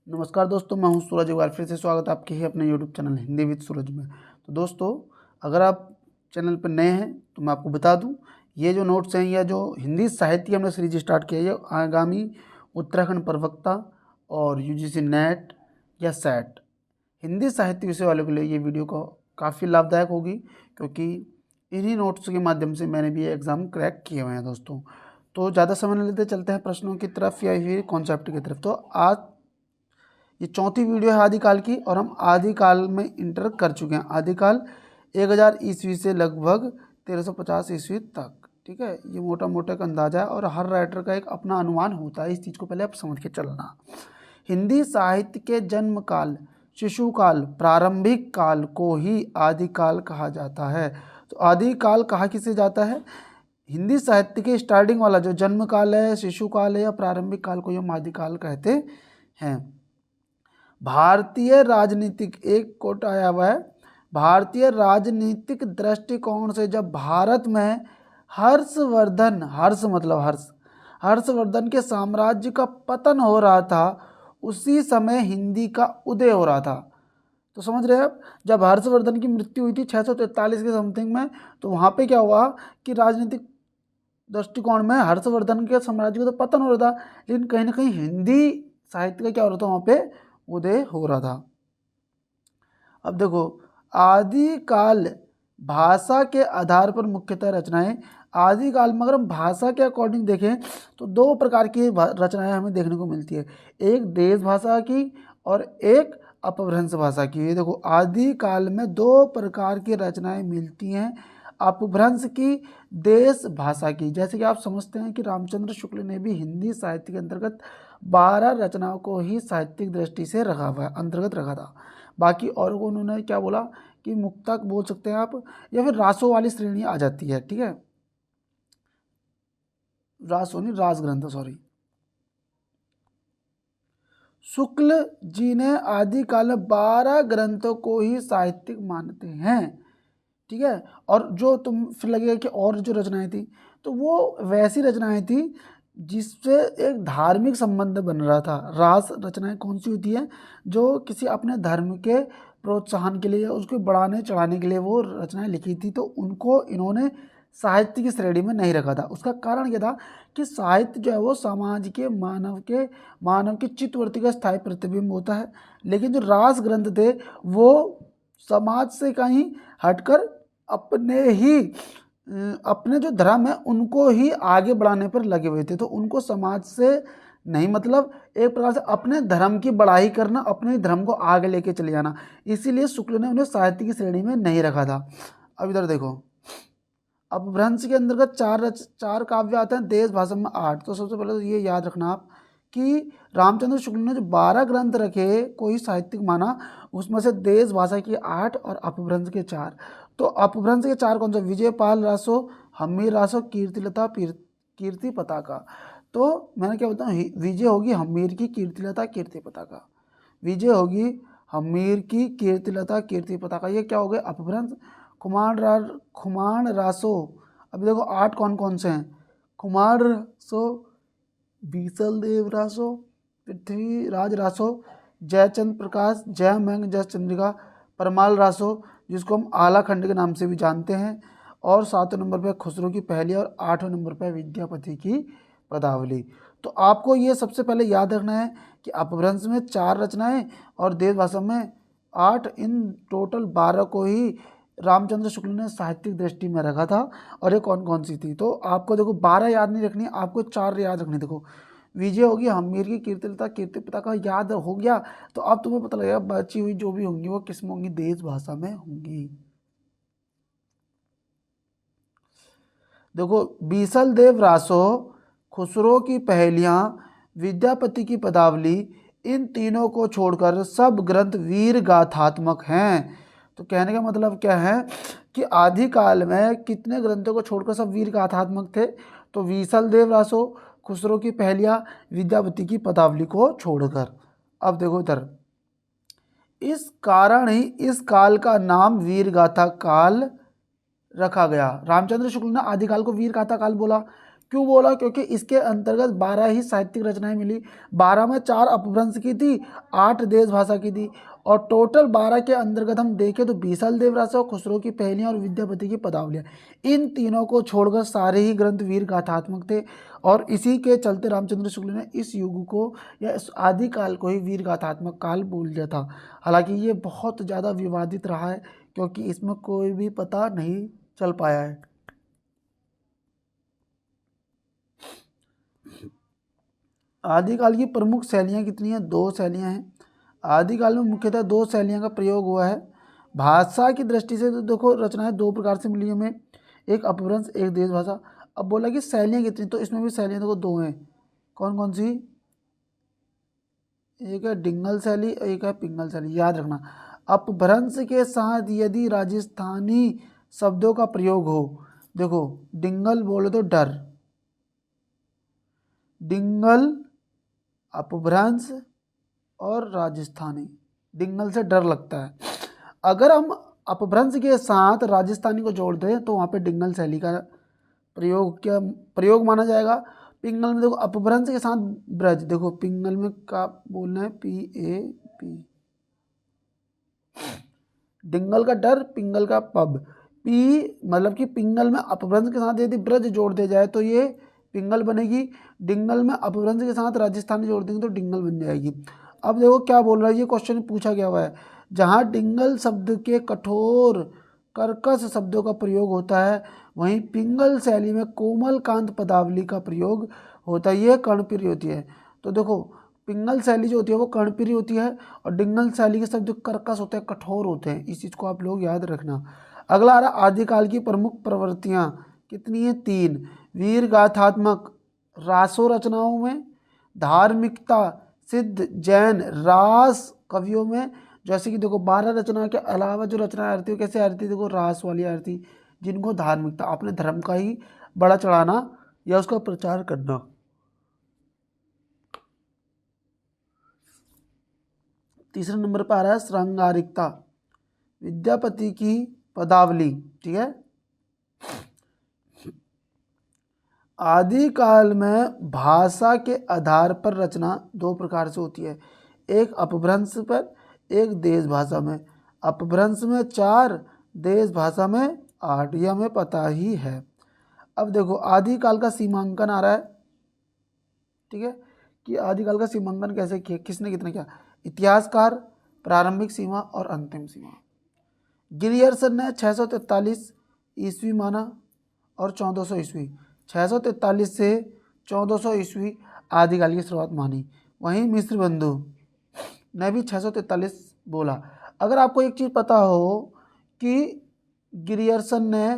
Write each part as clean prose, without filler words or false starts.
नमस्कार दोस्तों, मैं हूं सूरज। एक बार फिर से स्वागत है आपके ही अपने यूट्यूब चैनल हिंदी विद सूरज में। तो दोस्तों, अगर आप चैनल पर नए हैं तो मैं आपको बता दूं, ये जो नोट्स हैं या जो हिंदी साहित्य हमने सीरीज स्टार्ट किया है, ये आगामी उत्तराखंड प्रवक्ता और यूजीसी नेट या सेट हिंदी साहित्य विषय वालों के लिए ये वीडियो को काफ़ी लाभदायक होगी, क्योंकि इन्हीं नोट्स के माध्यम से मैंने भी ये एग्ज़ाम क्रैक किए हुए हैं दोस्तों। तो ज़्यादा समय नहीं लेते, चलते हैं प्रश्नों की तरफ या फिर कॉन्सेप्ट की तरफ। तो आज ये चौथी वीडियो है आदिकाल की, और हम आदिकाल में इंटर कर चुके हैं। आदिकाल 1000 ईस्वी से लगभग 1350 ईस्वी तक। ठीक है, ये मोटा मोटा का अंदाजा है और हर राइटर का एक अपना अनुमान होता है। इस चीज़ को पहले आप समझ के चलना। हिंदी साहित्य के जन्म काल, शिशुकाल, प्रारंभिक काल को ही आदिकाल कहा जाता है। तो आदिकाल कहा किसे जाता है? हिंदी साहित्य के स्टार्टिंग वाला जो जन्म काल है, शिशुकाल है या प्रारंभिक काल को हम आदिकाल कहते हैं। भारतीय राजनीतिक, एक कोट आया हुआ है, भारतीय राजनीतिक दृष्टिकोण से जब भारत में हर्षवर्धन, हर्ष मतलब हर्षवर्धन के साम्राज्य का पतन हो रहा था, उसी समय हिंदी का उदय हो रहा था। तो समझ रहे हैं आप, जब हर्षवर्धन की मृत्यु हुई थी 643 के समथिंग में, तो वहाँ पे क्या हुआ कि राजनीतिक दृष्टिकोण में हर्षवर्धन के साम्राज्य का तो पतन हो रहा था, लेकिन कहीं ना कहीं हिंदी साहित्य का क्या हो रहा था, वहाँ पे उदय हो रहा था। अब देखो, आदिकाल भाषा के आधार पर मुख्यतः रचनाएं। आदिकाल में अगर हम भाषा के अकॉर्डिंग देखें तो दो प्रकार की रचनाएं हमें देखने को मिलती है, एक देश भाषा की और एक अपभ्रंश भाषा की। ये देखो, आदिकाल में दो प्रकार की रचनाएं मिलती हैं, अपभ्रंश की, देश भाषा की। जैसे कि आप समझते हैं कि रामचंद्र शुक्ल ने भी हिंदी साहित्य के अंतर्गत 12 रचनाओं को ही साहित्यिक दृष्टि से रखा हुआ है, अंतर्गत रखा था। बाकी और को उन्होंने क्या बोला कि मुक्तक बोल सकते हैं आप, या फिर रासों वाली श्रेणी आ जाती है। ठीक है, रासों नहीं, राजग्रंथ, सॉरी। शुक्ल जी ने आदिकाल में 12 ग्रंथों को ही साहित्यिक मानते हैं। ठीक है, और जो तुम फिर लगेगा कि और जो रचनाएं थी, तो वो वैसी रचनाएं थी जिससे एक धार्मिक संबंध बन रहा था। रास रचनाएं कौन सी होती है? जो किसी अपने धर्म के प्रोत्साहन के लिए या उसको बढ़ाने चढ़ाने के लिए वो रचनाएं लिखी थी, तो उनको इन्होंने साहित्य की श्रेणी में नहीं रखा था। उसका कारण क्या था कि साहित्य जो है वो समाज के मानव के चित्तवृत्ति का स्थायी प्रतिबिंब होता है, लेकिन जो रास ग्रंथ थे वो समाज से कहीं हटकर अपने जो धर्म है उनको ही आगे बढ़ाने पर लगे हुए थे। तो उनको समाज से नहीं, मतलब एक प्रकार से अपने धर्म की बढ़ाई करना, अपने धर्म को आगे लेके चले जाना। इसीलिए शुक्ल ने उन्हें साहित्य की श्रेणी में नहीं रखा था। अब इधर देखो, अपभ्रंश के अंतर्गत चार काव्य आते हैं, देश भाषा में 8। तो सबसे पहले तो ये याद रखना आप कि रामचंद्र शुक्ल ने जो 12 ग्रंथ रखे कोई साहित्यिक माना, उसमें से देश भाषा की 8 और अपभ्रंश के 4। तो अपभ्रंश के 4 कौन सा? विजयपाल रासो, हम्मीर रासो, कीर्तिलता, कीर्ति पताका। तो मैंने क्या बताऊँ, विजय होगी हम्मीर की, कीर्तिलता कीर्ति पताका। विजय होगी हम्मीर की, कीर्तिलता कीर्ति पताका। ये क्या हो गए? अपभ्रंश। खुमाण रासो, अभी देखो 8 कौन कौन से हैं? खुमाण रासो, बीसल देव रासो, पृथ्वीराज रासो, जयचंद प्रकाश, जयमंग, जय चंद्रिका, परमाल रासो, जिसको हम आला खंड के नाम से भी जानते हैं, और 7वें नंबर पर खुसरो की पहली, और 8वें नंबर पर विद्यापति की पदावली। तो आपको ये सबसे पहले याद रखना है कि अपभ्रंश में 4 रचनाएं और देश भाषा में 8, इन टोटल 12 को ही रामचंद्र शुक्ल ने साहित्यिक दृष्टि में रखा था। और ये कौन कौन सी थी? तो आपको देखो 12 याद नहीं रखनी, आपको 4 याद रखनी। देखो, विजय होगी हम्मीर की, कीर्तिलता कीर्ति पताका याद हो गया, तो अब तुम्हें पता लगेगा बची हुई जो भी होंगी वो किस में होंगी? देश भाषा में होंगी। देखो, बीसल देव रासो, खुसरो की पहेलियां, विद्यापति की पदावली, इन तीनों को छोड़कर सब ग्रंथ वीर गाथात्मक हैं। तो कहने का मतलब क्या है कि आदिकाल में कितने ग्रंथों को छोड़कर सब वीर गाथात्मक थे? तो बीसल देव रासो, खुसरो की पहेलियां, विद्यापति की पदावली को छोड़कर। अब देखो इधर, इस कारण ही इस काल का नाम वीर गाथा काल रखा गया। रामचंद्र शुक्ल ने आदिकाल को वीर गाथा काल बोला क्यों बोला? क्योंकि इसके अंतर्गत 12 ही साहित्यिक रचनाएं मिली। 12 में 4 अपभ्रंश की थी, 8 देश भाषा की थी, और टोटल 12 के अंतर्गत हम देखें तो बीसल देव रासा, खुसरो की पहेलियां और विद्यापति की पदावलियां, इन तीनों को छोड़कर सारे ही ग्रंथ वीर गाथात्मक थे। और इसी के चलते रामचंद्र शुक्ल ने इस युग को या इस आदिकाल को ही वीर गाथात्मक काल बोल दिया था। हालांकि ये बहुत ज़्यादा विवादित रहा है, क्योंकि इसमें कोई भी पता नहीं चल पाया है। आदिकाल की प्रमुख शैलियाँ कितनी हैं? 2 शैलियाँ हैं। आदिकाल में मुख्यतः 2 शैलियों का प्रयोग हुआ है। भाषा की दृष्टि से तो देखो रचनाएं 2 प्रकार से मिली हमें, एक अपभ्रंश, एक देश भाषा। अब बोला कि शैलियाँ कितनी, तो इसमें भी शैलियाँ देखो 2 हैं। कौन कौन सी? एक है डिंगल शैली, एक है पिंगल शैली। याद रखना, अपभ्रंश के साथ यदि राजस्थानी शब्दों का प्रयोग हो, देखो डिंगल बोले तो डर, डिंगल अपभ्रंश और राजस्थानी। डिंगल से डर लगता है। अगर हम अपभ्रंश के साथ राजस्थानी को जोड़ दें तो वहाँ पे डिंगल शैली का प्रयोग माना जाएगा। पिंगल में देखो अपभ्रंश के साथ ब्रज, देखो पिंगल में का बोलना है PAP, डिंगल का डर, पिंगल का पब। मतलब कि पिंगल में अपभ्रंश के साथ यदि ब्रज जोड़ दिया जाए तो ये पिंगल बनेगी, डिंगल में अपभ्रंश के साथ राजस्थानी जोड़ देंगे तो डिंगल बन जाएगी। अब देखो क्या बोल रहा है, ये क्वेश्चन पूछा गया हुआ है, जहाँ डिंगल शब्द के कठोर कर्कश शब्दों का प्रयोग होता है, वहीं पिंगल शैली में कोमल कांत पदावली का प्रयोग होता है, ये कर्णप्रिय होती है। तो देखो पिंगल शैली जो होती है वो कर्णप्रिय होती है, और डिंगल शैली के शब्द कर्कश होते हैं, कठोर होते हैं। इस चीज़ को आप लोग याद रखना। अगला आ रहा आदिकाल की प्रमुख प्रवृत्तियाँ कितनी है? 3। वीर गाथात्मक रासो रचनाओं में, धार्मिकता सिद्ध जैन रास कवियों में, जैसे कि देखो 12 रचना के अलावा जो रचनाएं आ रही थी वो कैसे आ रही थी? देखो रास वाली आ रही थी, जिनको धार्मिकता, अपने धर्म का ही बड़ा चढ़ाना या उसका प्रचार करना। तीसरे नंबर पर आ रहा है श्रृंगारिकता, विद्यापति की पदावली। ठीक है, आदिकाल में भाषा के आधार पर रचना 2 प्रकार से होती है, एक अपभ्रंश पर, एक देश भाषा में। अपभ्रंश में 4, देश भाषा में 8, ये हमें पता ही है। अब देखो आदिकाल का सीमांकन आ रहा है, ठीक है, कि आदिकाल का सीमांकन कैसे किया, किसने कितना किया? इतिहासकार, प्रारंभिक सीमा और अंतिम सीमा। गिरियर्सन ने 643 ईस्वी माना और 1400 ईस्वी, 643 से 1400 ईस्वी आदिकाल की शुरुआत मानी। वहीं मिस्र बंधु ने भी 643 बोला। अगर आपको एक चीज़ पता हो कि गिरियर्सन ने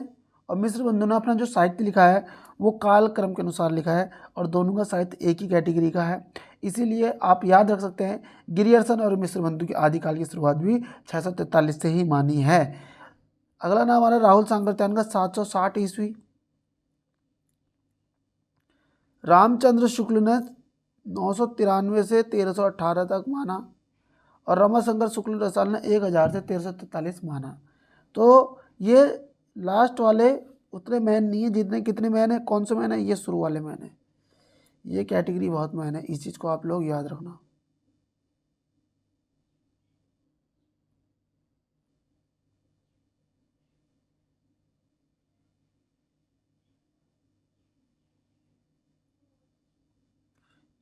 और मिस्र बंधु ने अपना जो साहित्य लिखा है वो काल क्रम के अनुसार लिखा है, और दोनों का साहित्य एक ही कैटेगरी का है, इसीलिए आप याद रख सकते हैं गिरियर्सन और मिस्र बंधु की आदिकाल की शुरुआत भी 643 से ही मानी है। अगला नाम आ रहा है राहुल सांकृत्यायन का 760 ईस्वी। रामचंद्र शुक्ल ने 993 से 1318 तक माना, और रमाशंकर शुक्ल रसाल ने 1000 से 1343 माना। तो ये लास्ट वाले उतने मैन नहीं है जितने, कितने मैन है, कौन से मैन है? ये शुरू वाले मैन है, ये कैटेगरी बहुत मैन है, इस चीज़ को आप लोग याद रखना।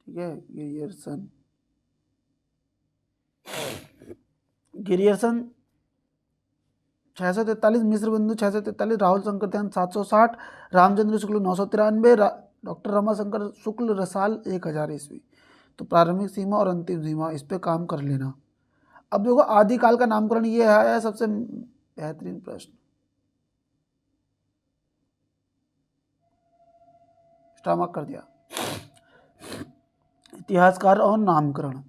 ठीक है, गिरियर्सन 643, मिस्र बंधु 643, राहुल सांकृत्यायन 760, रामचंद्र शुक्ल 993, डॉक्टर रमाशंकर शुक्ल रसाल 1000 ईस्वी। तो प्रारंभिक सीमा और अंतिम सीमा, इस पे काम कर लेना। अब देखो आदिकाल का नामकरण ये है सबसे बेहतरीन प्रश्न, स्टॉमक कर दिया। इतिहासकार और नामकरण,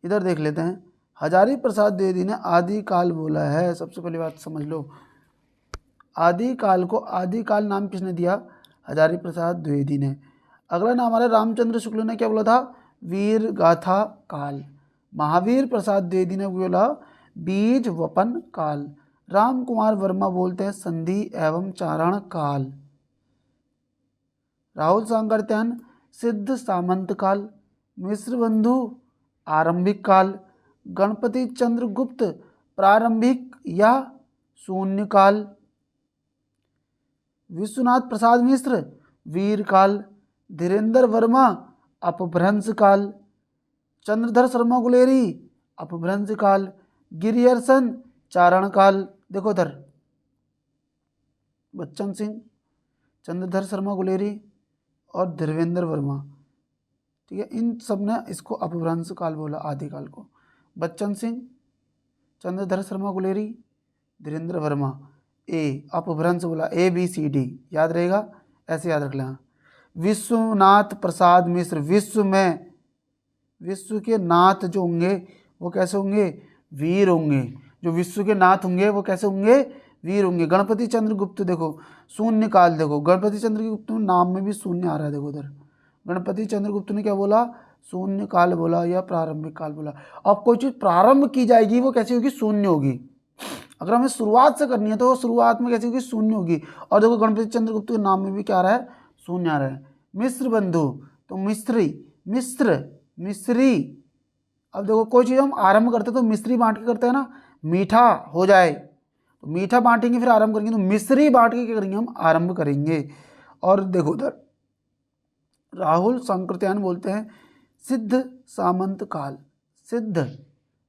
इधर देख लेते हैं। हजारी प्रसाद द्विवेदी ने आदिकाल बोला है, सबसे पहली बात समझ लो, आदिकाल को आदिकाल नाम किसने दिया? हजारी प्रसाद द्विवेदी ने। अगला नाम हमारे रामचंद्र शुक्ल ने क्या बोला था? वीर गाथा काल। महावीर प्रसाद द्विवेदी ने बोला बीज वपन काल। राम कुमार वर्मा बोलते हैं संधि एवं चारण काल। राहुल सांकरत्यायन सिद्ध सामंत काल, मिश्र बंधु आरंभिक काल, गणपति चंद्र गुप्त प्रारंभिक या शून्य काल, विश्वनाथ प्रसाद मिश्र वीर काल, धीरेन्द्र वर्मा अपभ्रंश काल, चंद्रधर शर्मा गुलेरी अपभ्रंश काल, गिरियर्सन चारण काल। देखो इधर बच्चन सिंह, चंद्रधर शर्मा गुलेरी और धीरेन्द्र वर्मा, ठीक है, इन सब ने इसको अपभ्रंश काल बोला, आदिकाल को। बच्चन सिंह, चंद्रधर शर्मा गुलेरी, धीरेन्द्र वर्मा, ए अपभ्रंश बोला, ABCD याद रहेगा, ऐसे याद रख लेना। विश्वनाथ प्रसाद मिश्र, विश्व में, विश्व के नाथ जो होंगे वो कैसे होंगे, वीर होंगे। जो विश्व के नाथ होंगे वो कैसे होंगे, वीर होंगे। गणपति चंद्र गुप्त, देखो शून्य काल, देखो गणपति चंद्र गुप्त नाम में भी शून्य आ रहा है, देखो उधर गणपति चंद्र गुप्त ने क्या बोला, शून्य काल बोला या प्रारंभिक काल बोला। अब कोई चीज़ प्रारंभ की जाएगी वो कैसी होगी, शून्य होगी। अगर हमें शुरुआत से करनी है तो शुरुआत में कैसी होगी, शून्य होगी। और देखो गणपति चंद्र गुप्त के नाम में भी क्या आ रहा है, शून्य आ रहा है। मिश्र बंधु तो मिस्री, मिस्री। अब देखो कोई चीज़ हम आरंभ करते तो मिस्री बांट के करते हैं ना, मीठा हो जाए तो मीठा बांटेंगे फिर आरंभ करेंगे, तो मिस्री बांट के क्या करेंगे, हम आरंभ करेंगे। और देखो उधर राहुल सांकृत्यायन बोलते हैं सिद्ध सामंत काल, सिद्ध,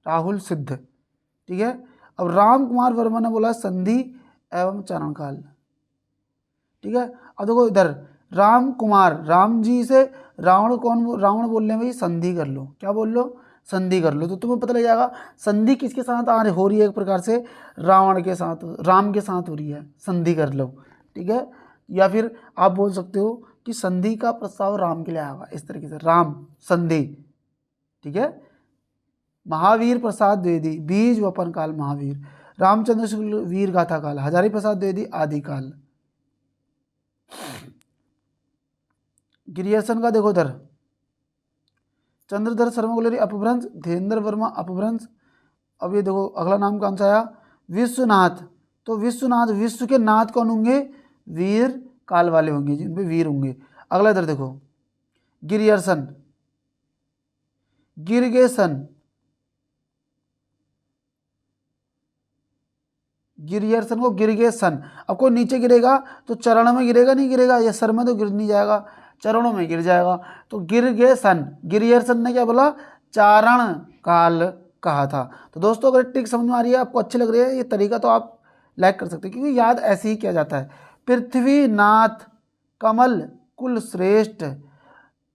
राहुल सिद्ध, ठीक है। अब राम कुमार वर्मा ने बोला संधि एवं चरण काल, ठीक है। अब देखो इधर राम कुमार, राम जी से रावण रावण बोल रहे हैं भाई संधि कर लो, क्या बोल लो, संधि कर लो। तो तुम्हें पता लग जाएगा संधि किसके साथ हो रही है, एक प्रकार से रावण के साथ, राम के साथ हो रही है, संधि कर लो, ठीक है। या फिर आप बोल सकते हो कि संधि का प्रस्ताव राम के लिए आया हुआ, इस तरीके से राम संधि, ठीक है। महावीर प्रसाद द्विवेदी बीज वपन काल महावीर, रामचंद्र शुक्ल वीर गाथा काल, हजारी प्रसाद द्विवेदी आदिकाल। गिरियर्सन का देखो इधर चंद्रधर शर्मा गुलेरी अपभ्रंश, धीरेन्द्र वर्मा अपभ्रंश। अब ये देखो अगला नाम कौन सा आया, विश्वनाथ। तो विश्वनाथ, विश्व के नाथ कौन होंगे, वीर काल वाले होंगे, जिन पे वीर होंगे। अगला इधर देखो गिरियर्सन, गिरगेसन, गिरियर्सन को गिरगेसन। अब कोई नीचे गिरेगा तो चरण में गिरेगा, नहीं गिरेगा, या सर में तो गिर नहीं जाएगा, चरणों में गिर जाएगा। तो गिरगेसन, गिरियर्सन ने क्या बोला, चारण काल कहा था। तो दोस्तों अगर ट्रिक समझ में आ रही है, आपको अच्छी लग रही है ये तरीका, तो आप लाइक कर सकते हैं, क्योंकि याद ऐसे ही किया जाता है। पृथ्वीनाथ कमल कुल श्रेष्ठ,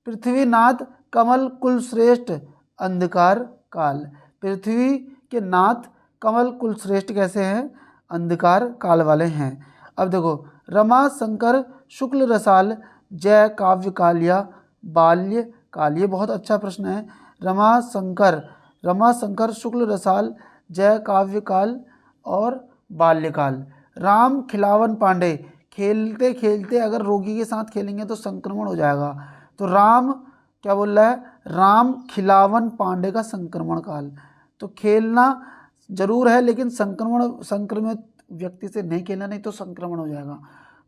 पृथ्वीनाथ कमल कुल श्रेष्ठ अंधकार काल। पृथ्वी के नाथ कमल कुल श्रेष्ठ कैसे हैं, अंधकार काल वाले हैं। अब देखो रमा शंकर शुक्ल रसाल जय काव्य काल या बाल्य काल, ये बहुत अच्छा प्रश्न है। रमा शंकर शुक्ल रसाल जय काव्य काल और बाल्यकाल। राम खिलावन पांडे, खेलते खेलते अगर रोगी के साथ खेलेंगे तो संक्रमण हो जाएगा। तो राम क्या बोल रहा है, राम खिलावन पांडे का संक्रमण काल। तो खेलना जरूर है लेकिन संक्रमित व्यक्ति से नहीं खेलना, नहीं तो संक्रमण हो जाएगा।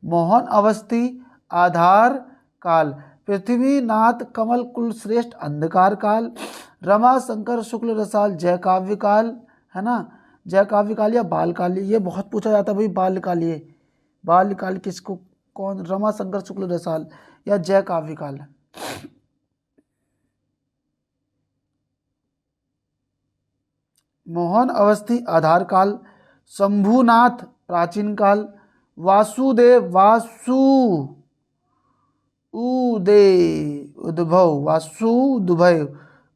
मोहन अवस्थी आधार काल, पृथ्वीनाथ कमल कुल श्रेष्ठ अंधकार काल, रमा शंकर शुक्ल रसाल जय काव्य काल, है ना, जय काव्य काल या बाल काल। ये बहुत पूछा जाता है भाई, बाल्यकाल, ये बाल्यकाल किसको, कौन, रमा शंकर शुक्ल रसाल या जय काव्य काल। मोहन अवस्थी आधार काल, शंभुनाथ प्राचीन काल, वासुदेव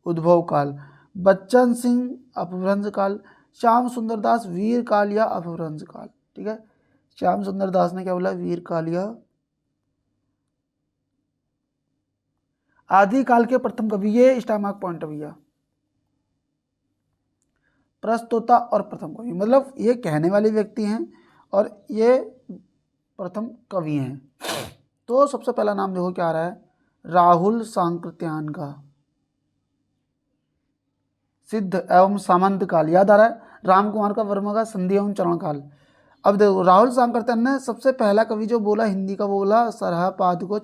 उद्भव काल, बच्चन सिंह अपभ्रंश काल, श्याम सुंदर दास वीर काल या अपभ्रंश काल, ठीक है। श्याम सुंदर दास ने क्या बोला, वीर काल या आदि काल के प्रथम कवि, ये स्टार मार्क पॉइंट है भैया, प्रस्तोता और प्रथम कवि, मतलब ये कहने वाले व्यक्ति हैं और ये प्रथम कवि हैं। तो सबसे पहला नाम देखो क्या आ रहा है, राहुल सांकृत्यायन का सिद्ध एवं सामंत काल, याद आ रहा है। राम कुमार का वर्मा का संधि एवं चरण काल। अब देखो राहुल सांकृत्यायन ने सबसे पहला कवि जो बोला हिंदी का, वो बोला सरहा पाद को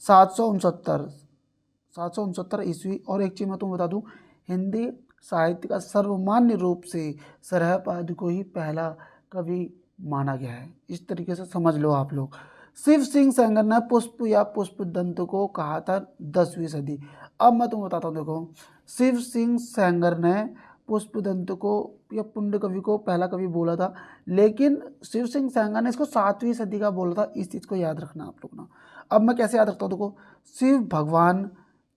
769 ईस्वी। और एक चीज़ मैं तुम्हें बता दूं, हिंदी साहित्य का सर्वमान्य रूप से सरहपाद को ही पहला कवि माना गया है। इस तरीके से समझ लो आप लोग। शिव सिंह सेंगर ने पुष्प या पुष्पदंत को कहा था 10वीं सदी। अब मैं तुम्हें बताता हूँ, देखो शिव सिंह सेंगर ने पुष्पदंत को या पुंड कवि को पहला कवि बोला था, लेकिन शिव सिंह सेंगर ने इसको 7वीं सदी का बोला था। इस चीज़ को याद रखना आप लोग ना। अब मैं कैसे याद रखता हूँ, देखो शिव भगवान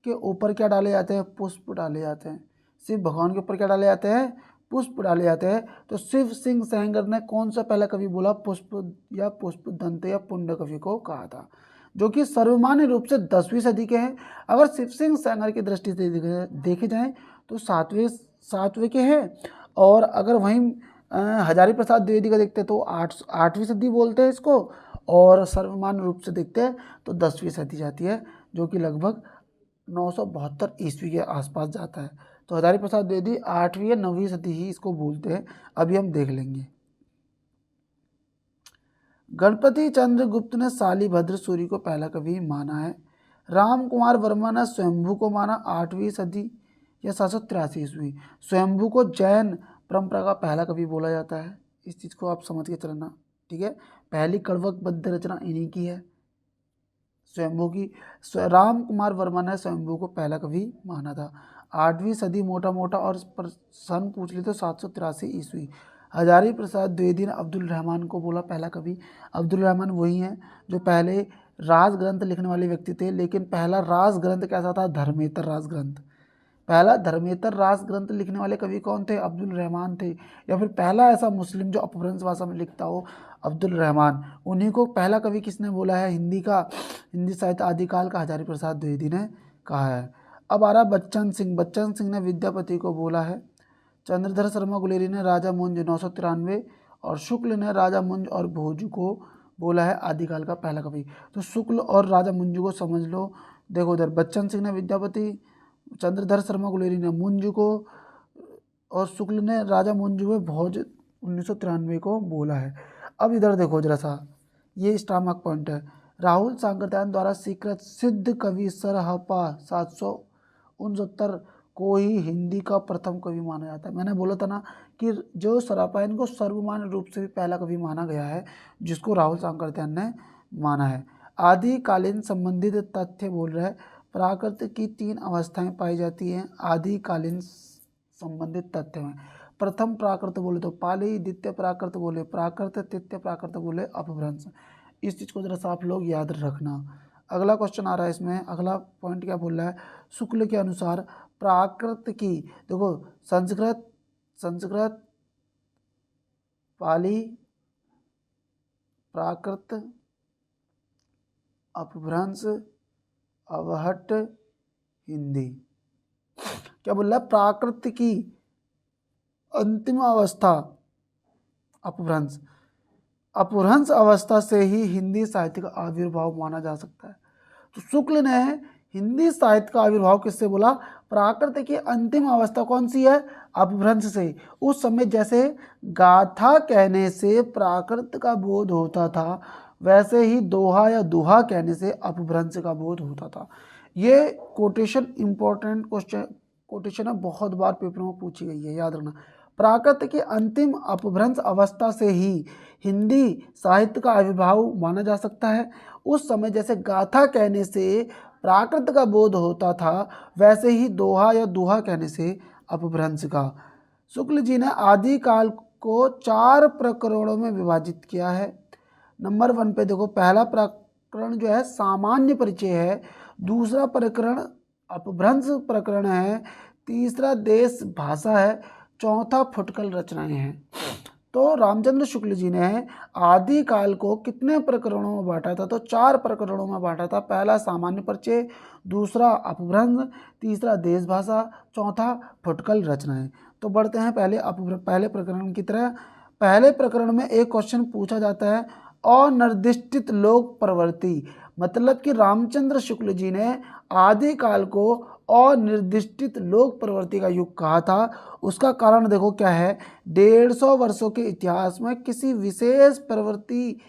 के ऊपर क्या डाले जाते हैं, पुष्प डाले जाते हैं। शिव भगवान के ऊपर क्या डाले जाते हैं, पुष्प डाले जाते हैं। तो शिव सिंह सेंगर ने कौन सा पहला कवि बोला, पुष्प या पुष्पदंत या पुंड कवि को कहा था, जो कि सर्वमान्य रूप से 10वीं सदी के हैं। अगर शिव सिंह सेंगर की दृष्टि से देखे जाएं तो सातवें के हैं। और अगर वहीं हजारी प्रसाद द्विवेदी का देखते तो 8वीं सदी बोलते हैं इसको, और सर्वमान्य रूप से देखते हैं तो 10वीं सदी जाती है, जो कि लगभग 972 ईस्वी के आसपास जाता है। तो हजारी प्रसाद द्विवेदी 8वीं या 9वीं सदी ही इसको बोलते हैं। अभी हम देख लेंगे। गणपति चंद्र गुप्त ने शालिभद्र सूरी को पहला कवि माना है। राम कुमार वर्मा ने स्वयंभू को माना 8वीं सदी या 783 ईस्वी। स्वयंभू को जैन परंपरा का पहला कवि बोला जाता है। इस चीज़ को आप समझ के चलना, ठीक है। पहली कड़वकबद्ध रचना इन्हीं की है, स्वयंभू की। राम कुमार वर्मा ने स्वयंभू को पहला कवि माना था। 8वीं सदी मोटा मोटा और सन पूछ ली तो 783 ईस्वी। हजारी प्रसाद द्विवेदी ने अब्दुल रहमान को बोला पहला कवि। अब्दुल रहमान वही हैं जो पहले राज ग्रंथ लिखने वाले व्यक्ति थे, लेकिन पहला राज ग्रंथ कैसा था, धर्मेतर राज ग्रंथ। पहला धर्मेतर राज ग्रंथ लिखने वाले कवि कौन थे, अब्दुल रहमान थे। या फिर पहला ऐसा मुस्लिम जो अपभ्रंश भाषा में लिखता हो, अब्दुल रहमान। उन्हीं को पहला कवि किसने बोला है, हिंदी साहित्य आदिकाल का हजारी प्रसाद द्विवेदी ने कहा है। अब आ रहा बच्चन सिंह। बच्चन सिंह ने विद्यापति को बोला है। चंद्रधर शर्मा गुलेरी ने राजा मुंज 993 और शुक्ल ने राजा मुंज और भोज को बोला है आदिकाल का पहला कवि। तो शुक्ल और राजा मुंज को समझ लो। देखो उधर बच्चन सिंह ने विद्यापति, चंद्रधर शर्मा गुलेरी ने मुंज को, और शुक्ल ने राजा मुंज में भोज 1993 को बोला है। अब इधर देखो जरा सा, ये स्टार्मार्क पॉइंट है। राहुल सांकृत्यायन द्वारा स्वीकृत सिद्ध कवि सरहपा 769 को ही हिंदी का प्रथम कवि माना जाता है। मैंने बोला था ना कि जो सरहपायन को सर्वमान्य रूप से भी पहला कवि माना गया है, जिसको राहुल सांकृत्यायन ने माना है। आदिकालीन संबंधित तथ्य बोल रहे हैं, प्राकृत की 3 अवस्थाएं पाई जाती हैं आदिकालीन संबंधित तथ्य में। प्रथम प्राकृत बोले तो पाली, द्वितीय प्राकृत बोले प्राकृत, तृतीय प्राकृत बोले अपभ्रंश। इस चीज़ को जरा सा आप लोग याद रखना। अगला क्वेश्चन आ रहा है इसमें, अगला पॉइंट क्या बोल रहा है, शुक्ल के अनुसार प्राकृत की, देखो संस्कृत पाली प्राकृत अपभ्रंश अवहट हिंदी। क्या बोल रहा है, प्राकृत की अंतिम अवस्था अपभ्रंश अवस्था से ही हिंदी साहित्य का आविर्भाव माना जा सकता है। तो शुक्ल ने हिंदी साहित्य का आविर्भाव किससे बोला, प्राकृत की अंतिम अवस्था कौन सी है, अपभ्रंश से। उस समय जैसे गाथा कहने से प्राकृत का बोध होता था, वैसे ही दोहा या दुहा कहने से अपभ्रंश का बोध होता था। ये कोटेशन इंपॉर्टेंट कोटेशन है, बहुत बार पेपर में पूछी गई है, याद रखना। प्राकृत की अंतिम अपभ्रंश अवस्था से ही हिंदी साहित्य का आविर्भाव माना जा सकता है। उस समय जैसे गाथा कहने से प्राकृत का बोध होता था, वैसे ही दोहा या दुहा कहने से अपभ्रंश का। शुक्ल जी ने आदिकाल को 4 प्रकरणों में विभाजित किया है। नंबर 1 पे देखो, पहला प्रकरण जो है सामान्य परिचय है, दूसरा प्रकरण अपभ्रंश प्रकरण है, तीसरा देश भाषा है, चौथा फुटकल रचनाएं हैं। तो रामचंद्र शुक्ल जी ने आदिकाल को कितने प्रकरणों में बांटा था, तो 4 प्रकरणों में बांटा था। पहला सामान्य परिचय, दूसरा अपभ्रंश, तीसरा देश भाषा, चौथा फुटकल रचनाएं। तो बढ़ते हैं पहले प्रकरण की तरह। पहले प्रकरण में एक क्वेश्चन पूछा जाता है, अनिर्दिष्टित लोक प्रवृत्ति, मतलब कि रामचंद्र शुक्ल जी ने आदिकाल को अनिर्दिष्टित लोक प्रवृत्ति का युग कहा था। उसका कारण देखो क्या है, 150 वर्षों के इतिहास में किसी विशेष प्रवृत्ति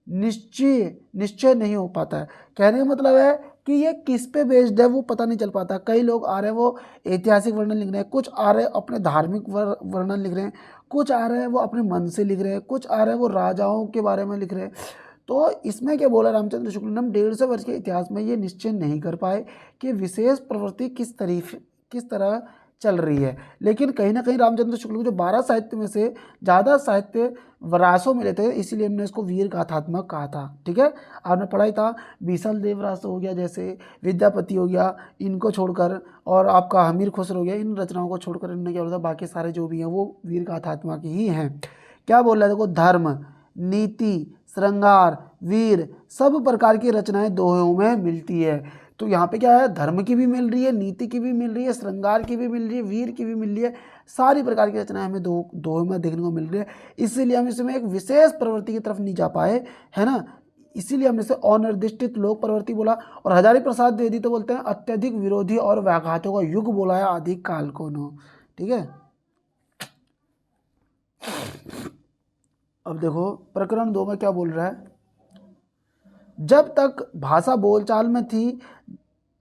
निश्चय नहीं हो पाता है। कहने का मतलब है कि ये किस पे बेस्ड है वो पता नहीं चल पाता। कई लोग आ रहे हैं वो ऐतिहासिक वर्णन लिख रहे हैं, कुछ आ रहे हैं अपने धार्मिक वर्णन लिख रहे हैं, कुछ आ रहे हैं वो अपने मन से लिख रहे हैं, कुछ आ रहे हैं वो राजाओं के बारे में लिख रहे हैं। तो इसमें क्या बोला रामचंद्र शुक्ल ने, हम 150 वर्ष के इतिहास में ये निश्चय नहीं कर पाए कि विशेष प्रवृत्ति किस तरह चल रही है। लेकिन कहीं ना कहीं रामचंद्र शुक्ल को जो 12 साहित्य में से ज़्यादा साहित्य वरासों मिले थे, इसीलिए हमने इसको वीर गाथात्मक कहा था। ठीक है, आपने पढ़ा ही था। बीसल देवरास हो गया, जैसे विद्यापति हो गया, इनको छोड़कर, और आपका हमीर खुसरो हो गया, इन रचनाओं को छोड़कर इन्होंने क्या बोला था, बाकी सारे जो भी हैं वो वीर गाथात्मक ही हैं। क्या बोल रहा है देखो, धर्म, नीति, श्रृंगार, वीर, सब प्रकार की रचनाएं दोहों में मिलती है। तो यहाँ पे क्या है, धर्म की भी मिल रही है, नीति की भी मिल रही है, श्रृंगार की भी मिल रही है, वीर की भी मिल रही है, सारी प्रकार की रचनाएं हमें दोहों में देखने को मिल रही है। इसीलिए हम इसमें एक विशेष प्रवृत्ति की तरफ नहीं जा पाए, है ना। इसीलिए हमने इसे अनिर्दिष्टित लोक प्रवृत्ति बोला। और हजारी प्रसाद द्विवेदी तो बोलते हैं अत्यधिक विरोधी और व्याघातों का युग बोला है अधिक काल को नो। ठीक है, अब देखो प्रकरण 2 में क्या बोल रहा है, जब तक भाषा बोलचाल में थी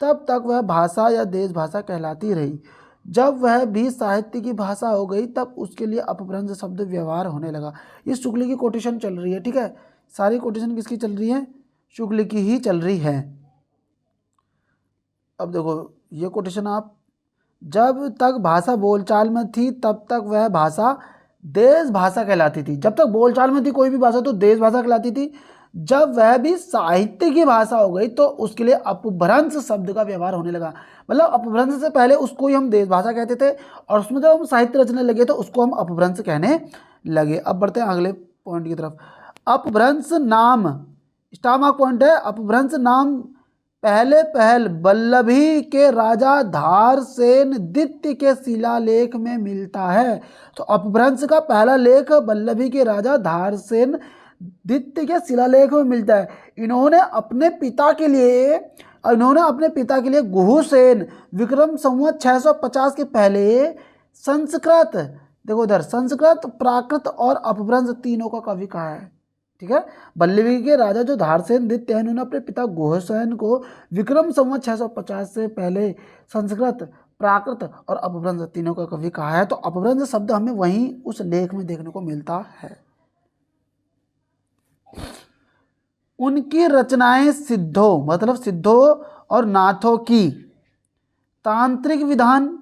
तब तक वह भाषा या देश भाषा कहलाती रही। जब वह भी साहित्य की भाषा हो गई तब उसके लिए अपभ्रंश शब्द व्यवहार होने लगा। ये शुक्ल की कोटेशन चल रही है। ठीक है, सारी कोटेशन किसकी चल रही है, शुक्ल की ही चल रही है। अब देखो ये कोटेशन आप, जब तक भाषा बोलचाल में थी तब तक वह भाषा देश भाषा कहलाती थी। जब तक बोलचाल में थी कोई भी भाषा तो देश भाषा कहलाती थी। जब वह भी साहित्य की भाषा हो गई तो उसके लिए अपभ्रंश शब्द का व्यवहार होने लगा। मतलब अपभ्रंश से पहले उसको ही हम देश भाषा कहते थे, और उसमें जब हम साहित्य रचने लगे तो उसको हम अपभ्रंश कहने लगे। अब बढ़ते हैं अगले पॉइंट की तरफ। अपभ्रंश नाम, स्टार मार्क पॉइंट है, अपभ्रंश नाम पहल वल्लभी के राजा धारसेन द्वितीय के शिलालेख में मिलता है। तो अपभ्रंश का पहला लेख वल्लभी के राजा धारसेन द्वितीय के शिलालेख में मिलता है। इन्होंने अपने पिता के लिए गुहुसेन विक्रम संवत 650 के पहले संस्कृत, देखो इधर, संस्कृत, प्राकृत और अपभ्रंश तीनों का कवि कहा है। ठीक है, वल्लभी के राजा जो धारसेन द्वितीय है, उन्होंने अपने पिता गुहुसेन को विक्रम संवत 650 से पहले संस्कृत, प्राकृत और अपभ्रंश तीनों का कवि कहा है। तो अपभ्रंश शब्द हमें वहीं उस लेख में देखने को मिलता है। उनकी रचनाएं सिद्धों, मतलब सिद्धों और नाथों की तांत्रिक विधान,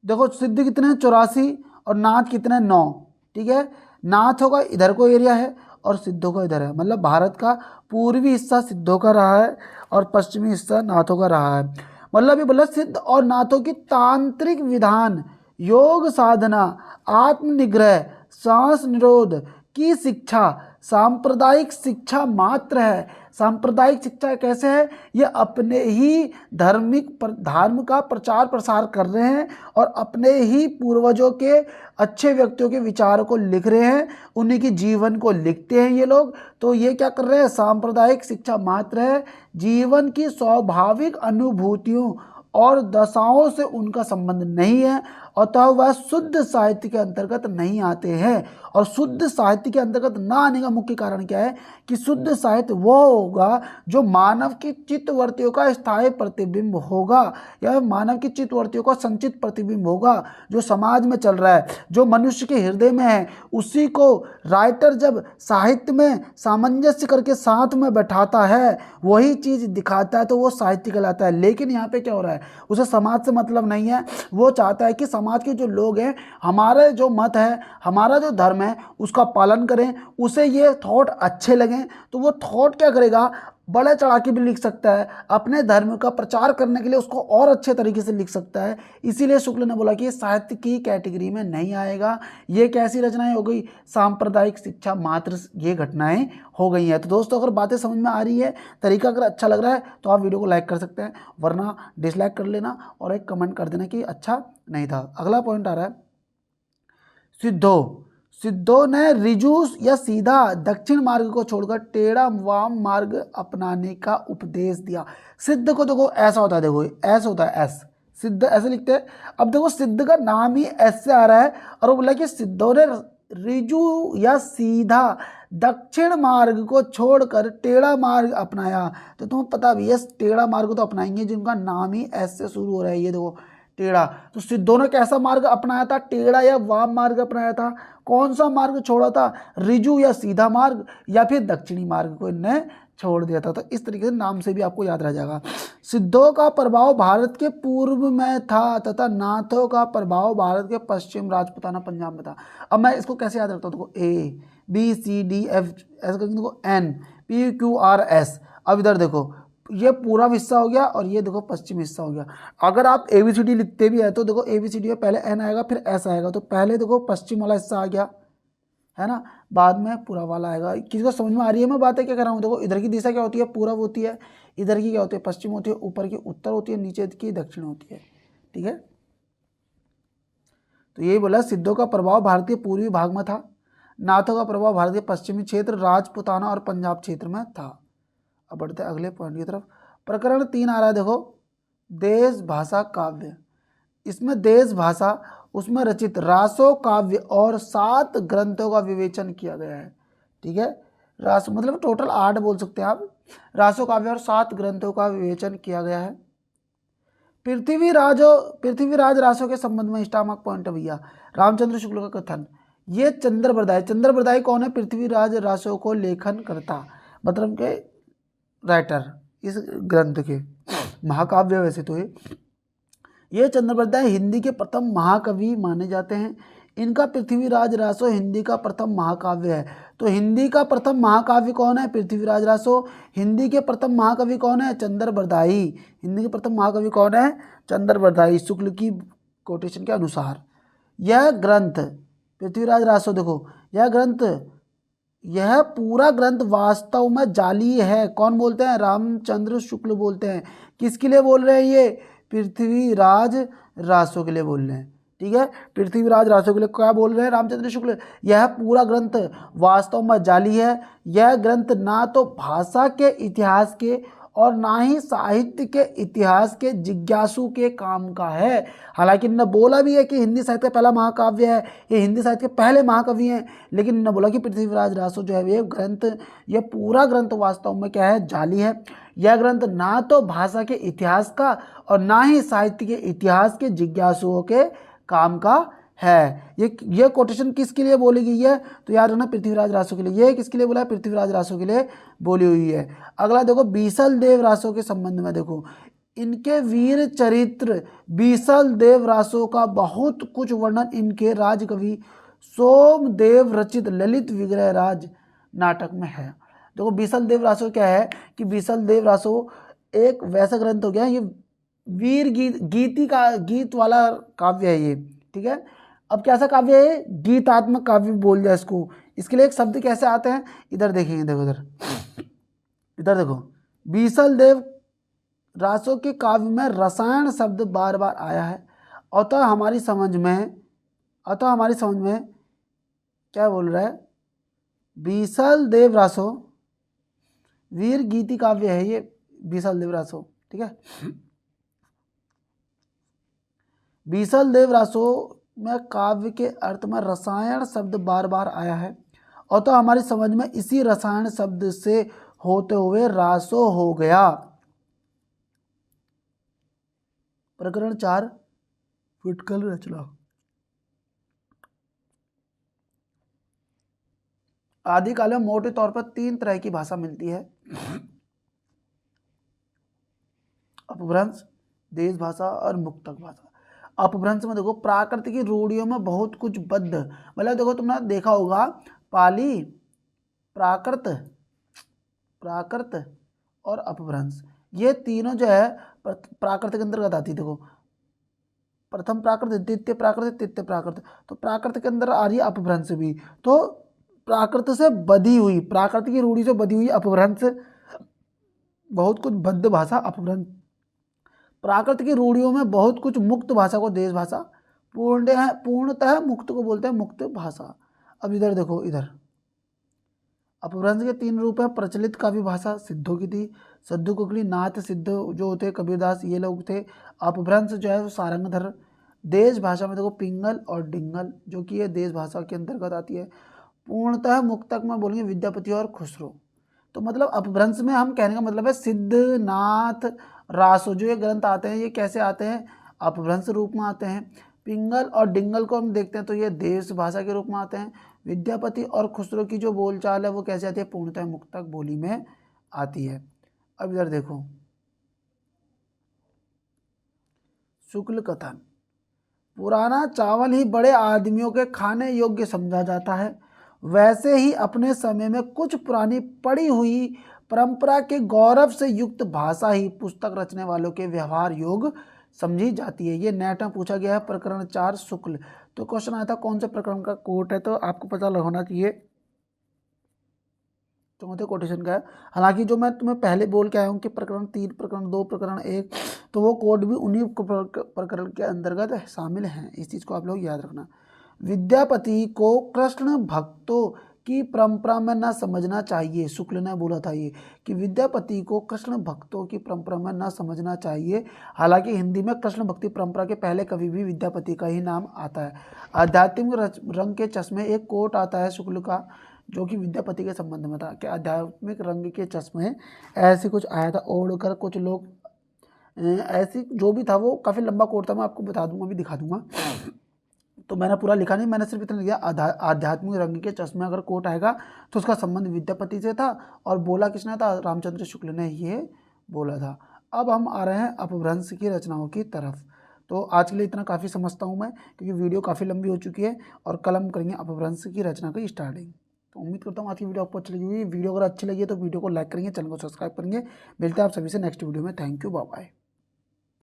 देखो सिद्ध कितने 84 और नाथ कितने 9। ठीक है, नाथों का इधर को एरिया है और सिद्धों का इधर है, मतलब भारत का पूर्वी हिस्सा सिद्धों का रहा है और पश्चिमी हिस्सा नाथों का रहा है। मतलब ये बोला सिद्ध और नाथों की तांत्रिक विधान, योग साधना, आत्मनिग्रह, सांस निरोध की शिक्षा सांप्रदायिक शिक्षा मात्र है। सांप्रदायिक शिक्षा कैसे है, ये अपने ही धर्म का प्रचार प्रसार कर रहे हैं और अपने ही पूर्वजों के अच्छे व्यक्तियों के विचारों को लिख रहे हैं, उन्हीं के जीवन को लिखते हैं ये लोग। तो ये क्या कर रहे हैं, सांप्रदायिक शिक्षा मात्र है। जीवन की स्वाभाविक अनुभूतियों और दशाओं से उनका संबंध नहीं है, अतः वह शुद्ध साहित्य के अंतर्गत नहीं आते हैं। और शुद्ध साहित्य के अंतर्गत ना आने का मुख्य कारण क्या है कि शुद्ध साहित्य वो होगा जो मानव की चित्तवृत्तियों का स्थायी प्रतिबिंब होगा, या मानव की चित्तवृत्तियों का संचित प्रतिबिंब होगा, जो समाज में चल रहा है, जो मनुष्य के हृदय में है, उसी को राइटर जब साहित्य में सामंजस्य करके साथ में बैठाता है, वही चीज़ दिखाता है, तो वो साहित्य कहलाता है। लेकिन यहाँ पे क्या हो रहा है, उसे समाज से मतलब नहीं है, वो चाहता है कि समाज के जो लोग हैं, हमारे जो मत है, हमारा जो धर्म है, उसका पालन करें, उसे ये थॉट अच्छे लगें। तो वो थॉट क्या करेगा, बड़े चढ़ा के भी लिख सकता है, अपने धर्म का प्रचार करने के लिए उसको और अच्छे तरीके से लिख सकता है। इसीलिए शुक्ल ने बोला कि साहित्य की कैटेगरी में नहीं आएगा। ये कैसी रचनाएं हो गई, सांप्रदायिक शिक्षा मात्र ये घटनाएं हो गई हैं। तो दोस्तों अगर बातें समझ में आ रही है, तरीका अगर अच्छा लग रहा है तो आप वीडियो को लाइक कर सकते हैं, वरना डिसलाइक कर लेना और एक कमेंट कर देना कि अच्छा नहीं था। अगला पॉइंट आ रहा है, सिद्धों ने रिजु या सीधा दक्षिण मार्ग को छोड़कर टेढ़ा वाम मार्ग अपनाने का उपदेश दिया। सिद्ध को देखो ऐसा होता है, देखो ऐसा होता है, एस सिद्ध ऐसे लिखते हैं। अब देखो सिद्ध का नाम ही एस से आ रहा है और वो बोला कि सिद्धों ने ऋजु या सीधा दक्षिण मार्ग को छोड़कर टेढ़ा मार्ग अपनाया। तो तुम्हें पता भी है टेढ़ा मार्ग तो अपनाएंगे जिनका नाम ही एस से शुरू हो रहा है। ये देखो टेढ़ा, तो सिद्धों ने कैसा मार्ग अपनाया था, टेढ़ा या वाम मार्ग अपनाया था। कौन सा मार्ग छोड़ा था, ऋजु या सीधा मार्ग या फिर दक्षिणी मार्ग को इनने छोड़ दिया था। तो इस तरीके से नाम से भी आपको याद रह जाएगा। सिद्धों का प्रभाव भारत के पूर्व में था तथा नाथों का प्रभाव भारत के पश्चिम राजपूताना पंजाब में था। अब मैं इसको कैसे याद रखता हूँ, देखो A B C D F ऐसे करके देखो N P Q R S. अब इधर देखो ये पूरा हिस्सा हो गया और ये देखो पश्चिम हिस्सा हो गया। अगर आप ABCD लिखते भी है तो देखो ABCD में पहले एन आएगा फिर एस आएगा, तो पहले देखो पश्चिम वाला हिस्सा आ गया है ना, बाद में पूरा वाला आएगा। किसी को समझ में आ रही है मैं बातें क्या कर रहा हूँ। देखो इधर की दिशा क्या होती है, पूरब होती है, इधर की क्या होती है, पश्चिम होती है, ऊपर की उत्तर होती है, नीचे की दक्षिण होती है। ठीक है, तो यही बोला सिद्धों का प्रभाव भारत के पूर्वी भाग में था, नाथों का प्रभाव भारत के पश्चिमी क्षेत्र राजपूताना और पंजाब क्षेत्र में था। अब बढ़ते हैं अगले पॉइंट की तरफ। प्रकरण 3 आ रहा है, देखो देश भाषा काव्य। इसमें देश भाषा, उसमें रचित रासो काव्य और 7 ग्रंथों का विवेचन किया गया है। ठीक है, रासो मतलब टोटल 8 बोल सकते हैं आप। रासो काव्य और 7 ग्रंथों का विवेचन किया गया है। पृथ्वीराज रासो के संबंध में स्टामक पॉइंट है भैया, रामचंद्र शुक्ल का कथन। ये चंद्रप्रदाय कौन है, पृथ्वीराज रासो को लेखन करता मतलब के राइटर इस ग्रंथ के, महाकाव्य वैसे तो ये चंद्रप्रदाय हिंदी के प्रथम महाकवि माने जाते हैं। इनका पृथ्वीराज रासो हिंदी का प्रथम महाकाव्य है। तो हिंदी का प्रथम महाकाव्य कौन है, पृथ्वीराज रासो। हिंदी के प्रथम महाकवि कौन है, चंद्रप्रदायी। हिंदी के प्रथम महाकवि कौन है, चंद्रप्रदायी, शुक्ल की कोटेशन के अनुसार। यह ग्रंथ पृथ्वीराज रासो, देखो यह पूरा ग्रंथ वास्तव में जाली है। कौन बोलते हैं, रामचंद्र शुक्ल बोलते हैं। किसके लिए बोल रहे हैं ये, पृथ्वीराज रासो के लिए बोल रहे हैं। ठीक है, पृथ्वीराज रासो के लिए क्या बोल रहे हैं, रामचंद्र शुक्ल। यह पूरा ग्रंथ वास्तव में जाली है। यह ग्रंथ ना तो भाषा के इतिहास के और ना ही साहित्य के इतिहास के जिज्ञासु के काम का है। हालांकि इन्होंने बोला भी है कि हिंदी साहित्य का पहला महाकाव्य है, ये हिंदी साहित्य के पहले महाकवि हैं, लेकिन इन्होंने बोला कि पृथ्वीराज रासो जो है ये पूरा ग्रंथ वास्तव में क्या है, जाली है। यह ग्रंथ ना तो भाषा के इतिहास का और ना ही साहित्य के इतिहास के जिज्ञासुओं के काम का है। ये कोटेशन किसके लिए बोली गई है, तो याद रखना पृथ्वीराज रासो के लिए। ये किसके लिए बोला है, पृथ्वीराज रासो के लिए बोली हुई है। अगला देखो बीसल देव रासो के संबंध में, देखो इनके वीर चरित्र बीसल देव रासो का बहुत कुछ वर्णन इनके राजकवि सोमदेव रचित ललित विग्रह राज नाटक में है। देखो बीसल देव रासो क्या है कि बीसल देव रासो एक वैसा ग्रंथ हो गया, ये वीर गीत वाला काव्य है ये। ठीक है, अब कैसा काव्य है, गीतात्मक काव्य बोल जाए इसको। इसके लिए एक शब्द कैसे आते हैं, इधर देखेंगे, देखो इधर देखो, बीसल देव रासो के काव्य में रसायन शब्द बार बार आया है। अतः हमारी समझ में क्या बोल रहा है, बीसल देव रासो वीर गीति काव्य है ये बीसल देव रासो। ठीक है, बीसल देव रासो में काव्य के अर्थ में रसायन शब्द बार बार आया है और तो हमारी समझ में इसी रसायन शब्द से होते हुए रासो हो गया। प्रकरण 4 फुटकल रचना। आदिकाल में मोटे तौर पर 3 तरह की भाषा मिलती है, अपभ्रंश, देश भाषा और मुक्तक भाषा। अपभ्रंश में देखो प्राकृतिक रूढ़ियों में बहुत कुछ बद्ध, मतलब देखो तुमने देखा होगा पाली, प्राकृत और अपभ्रंश, ये तीनों जो है प्राकृत के अंतर्गत आती है। देखो प्रथम प्राकृत, द्वितीय प्राकृत, तृतीय प्राकृत, तो प्राकृत के अंदर आ रही है अपभ्रंश भी। तो प्राकृत से बधी हुई, प्राकृतिक रूढ़ी से बधी हुई अपभ्रंश, बहुत कुछ बद्ध भाषा अपभ्रंश। प्राकृतिक रूढ़ियों में बहुत कुछ मुक्त भाषा को देश भाषा, पूर्णतः मुक्त को बोलते हैं मुक्त भाषा। अब इधर देखो, इधर अपभ्रंश के 3 रूप हैं। प्रचलित काव्य भाषा सिद्धों की थी, सद्दू कुकली, नाथ सिद्ध जो होते कबीरदास ये लोग थे। अपभ्रंश जो है वो सारंगधर देश भाषा में देखो पिंगल और डिंगल जो कि ये देश भाषा के अंतर्गत आती है। पूर्णतः मुक्तक में बोलेंगे विद्यापति और खुसरो। तो मतलब अपभ्रंश में हम कहने का मतलब है सिद्ध, नाथ, रासो जो ये ग्रंथ आते हैं ये कैसे आते हैं, अपभ्रंश रूप में आते हैं। पिंगल और डिंगल को हम देखते हैं तो ये देश भाषा के रूप में आते हैं। विद्यापति और खुसरो की जो बोलचाल है वो कैसे आती है, पूर्णतः मुक्तक बोली में आती है। अब इधर देखो, शुक्ल कथन, पुराना चावल ही बड़े आदमियों के खाने योग्य समझा जाता है, वैसे ही अपने समय में कुछ पुरानी पड़ी हुई परंपरा के गौरव से युक्त भाषा ही पुस्तक रचने वालों के व्यवहार योग समझी जाती है। ये नेट में पूछा गया है, प्रकरण 4 शुक्ल। तो क्वेश्चन आया था कौन से प्रकरण का कोट है, तो आपको पता होना चाहिए चौथे कोटेशन का है। हालांकि जो मैं तुम्हें पहले बोल के आया हूँ कि प्रकरण 3, प्रकरण 2, प्रकरण 1, तो वो कोड भी उन्हीं प्रकरण के अंतर्गत शामिल हैं। इस चीज़ को आप लोग याद रखना। विद्यापति को कृष्ण भक्तों की परंपरा में न समझना चाहिए। शुक्ल ने बोला था ये कि विद्यापति को कृष्ण भक्तों की परंपरा में न समझना चाहिए। हालांकि हिंदी में कृष्ण भक्ति परंपरा के पहले कभी भी विद्यापति का ही नाम आता है। आध्यात्मिक रंग के चश्मे एक कोट आता है शुक्ल का जो कि विद्यापति के संबंध में था कि आध्यात्मिक रंग के चश्मे ऐसे कुछ आया था ओढ़कर कुछ लोग, ऐसी जो भी था वो काफ़ी लंबा कोट था, मैं आपको बता दूंगा, भी दिखा दूंगा। तो मैंने पूरा लिखा नहीं, मैंने सिर्फ इतना लिखा आध्यात्मिक रंग के चश्मे अगर कोट आएगा तो उसका संबंध विद्यापति से था और बोला किसने था, रामचंद्र शुक्ल ने ये बोला था। अब हम आ रहे हैं अपभ्रंश की रचनाओं की तरफ। तो आज के लिए इतना काफ़ी समझता हूँ मैं क्योंकि वीडियो काफ़ी लंबी हो चुकी है और कल हम करेंगे अपभ्रंश की रचना की स्टार्टिंग। तो उम्मीद करता हूँ आज की वीडियो आपको अच्छी लगी होगी। वीडियो अगर अच्छी लगी है तो वीडियो को लाइक करेंगे, चैनल को सब्सक्राइब करेंगे। मिलते हैं आप सभी से नेक्स्ट वीडियो में। Thank you, bye bye.